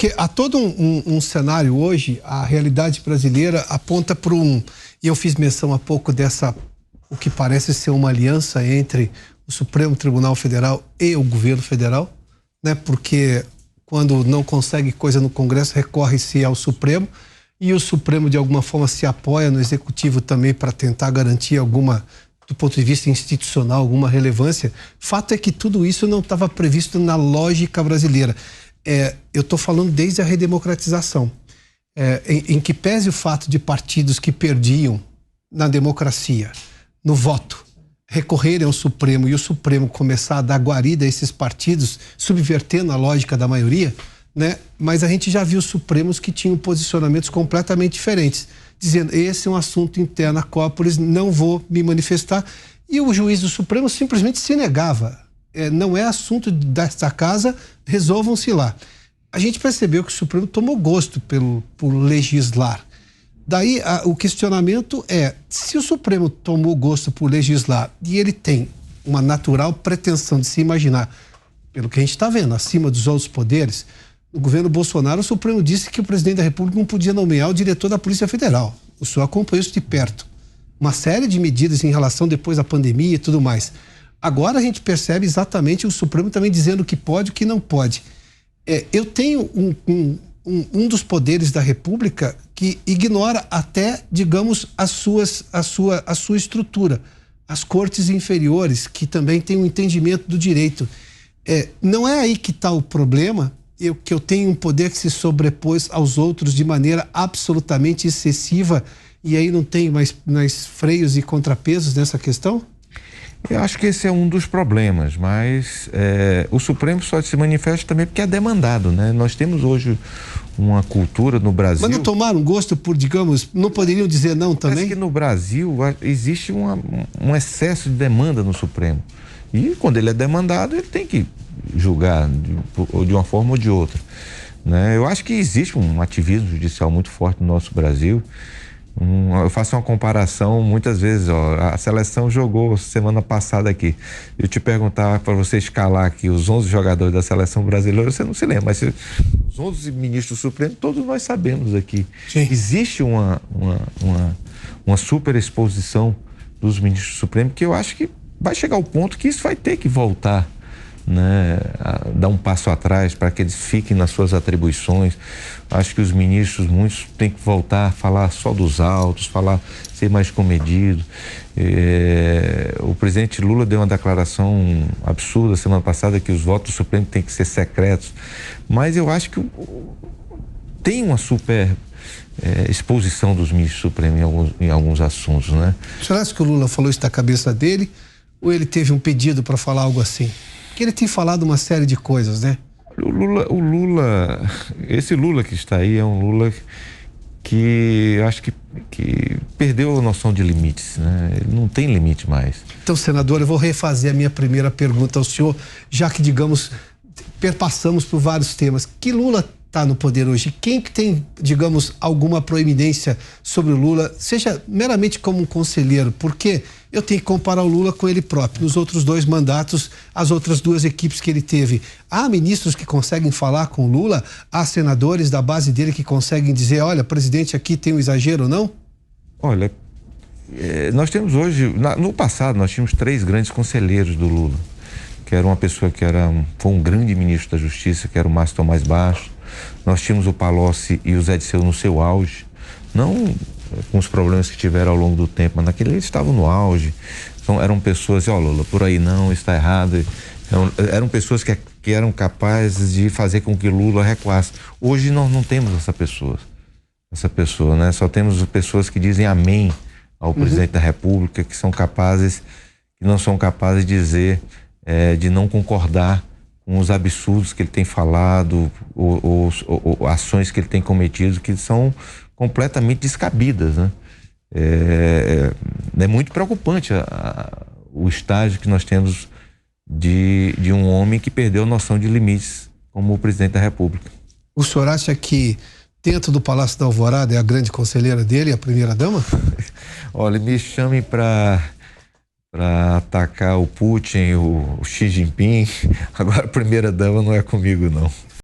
que há todo um cenário hoje, a realidade brasileira aponta para e eu fiz menção há pouco o que parece ser uma aliança entre o Supremo Tribunal Federal e o governo federal, né? Porque quando não consegue coisa no Congresso, recorre-se ao Supremo, e o Supremo de alguma forma se apoia no Executivo também para tentar garantir do ponto de vista institucional, alguma relevância. Fato é que tudo isso não estava previsto na lógica brasileira. Eu estou falando desde a redemocratização, em que pese o fato de partidos que perdiam na democracia, no voto, recorrerem ao Supremo e o Supremo começar a dar guarida a esses partidos, subvertendo a lógica da maioria, né? Mas a gente já viu Supremos que tinham posicionamentos completamente diferentes, dizendo: esse é um assunto interno à Corporis, não vou me manifestar. E o juiz do Supremo simplesmente se negava. Não é assunto desta casa, resolvam-se lá. A gente percebeu que o Supremo tomou gosto por legislar. Daí o questionamento se o Supremo tomou gosto por legislar e ele tem uma natural pretensão de se imaginar, pelo que a gente está vendo, acima dos outros poderes, no governo Bolsonaro, o Supremo disse que o presidente da República não podia nomear o diretor da Polícia Federal. O senhor acompanhou isso de perto. Uma série de medidas em relação depois da pandemia e tudo mais. Agora a gente percebe exatamente o Supremo também dizendo o que pode e o que não pode. Eu tenho um dos poderes da República que ignora até, digamos, a sua estrutura. As cortes inferiores, que também têm um entendimento do direito. Não é aí que está o problema, que eu tenho um poder que se sobrepôs aos outros de maneira absolutamente excessiva, e aí não tem mais freios e contrapesos nessa questão? Eu acho que esse é um dos problemas, mas o Supremo só se manifesta também porque é demandado, né? Nós temos hoje uma cultura no Brasil... Mas não tomaram gosto por, digamos, não poderiam dizer não também? Parece que no Brasil existe um excesso de demanda no Supremo. E quando ele é demandado, ele tem que julgar de uma forma ou de outra, né? Eu acho que existe um ativismo judicial muito forte no nosso Brasil. Eu faço uma comparação muitas vezes, a seleção jogou semana passada aqui. Eu te perguntava para você escalar aqui os 11 jogadores da seleção brasileira, você não se lembra, mas os 11 ministros do Supremo, todos nós sabemos aqui. Sim. Existe uma super exposição dos ministros do Supremo, que eu acho que vai chegar ao ponto que isso vai ter que voltar, né, a dar um passo atrás para que eles fiquem nas suas atribuições. Acho que os ministros, muitos, têm que voltar a falar só dos autos, ser mais comedido. O presidente Lula deu uma declaração absurda semana passada que os votos do Supremo têm que ser secretos, mas eu acho que tem uma super exposição dos ministros do Supremo em alguns assuntos, né? O senhor acha que o Lula falou isso da cabeça dele, ou ele teve um pedido para falar algo assim? Porque ele tem falado uma série de coisas, né? Esse Lula que está aí é um Lula que eu acho que perdeu a noção de limites, né? Ele não tem limite mais. Então, senador, eu vou refazer a minha primeira pergunta ao senhor, já que, digamos, perpassamos por vários temas. Que Lula está no poder hoje? Quem que tem, digamos, alguma proeminência sobre o Lula, seja meramente como um conselheiro? Porque eu tenho que comparar o Lula com ele próprio. Nos outros 2 mandatos, as outras 2 equipes que ele teve. Há ministros que conseguem falar com o Lula? Há senadores da base dele que conseguem dizer: olha, presidente, aqui tem um exagero ou não? Olha, nós temos hoje, no passado, nós tínhamos 3 grandes conselheiros do Lula, que era uma pessoa que foi um grande ministro da Justiça, que era o Márcio Tomás Baixo. Nós tínhamos o Palocci e o Zé Disseu no seu auge, não com os problemas que tiveram ao longo do tempo, mas naquele eles estavam no auge. Então eram pessoas, Lula, por aí não, está errado. Eram pessoas que eram capazes de fazer com que Lula recuasse. Hoje nós não temos essa pessoa, né? Só temos pessoas que dizem amém ao presidente da República, que não são capazes de dizer, de não concordar com os absurdos que ele tem falado, ou ações que ele tem cometido, que são completamente descabidas, né? É muito preocupante o estágio que nós temos de um homem que perdeu a noção de limites como o presidente da República. O senhor acha que dentro do Palácio da Alvorada é a grande conselheira dele, a primeira-dama? Olha, me chamem para atacar o Putin, o Xi Jinping. Agora a primeira-dama não é comigo, não.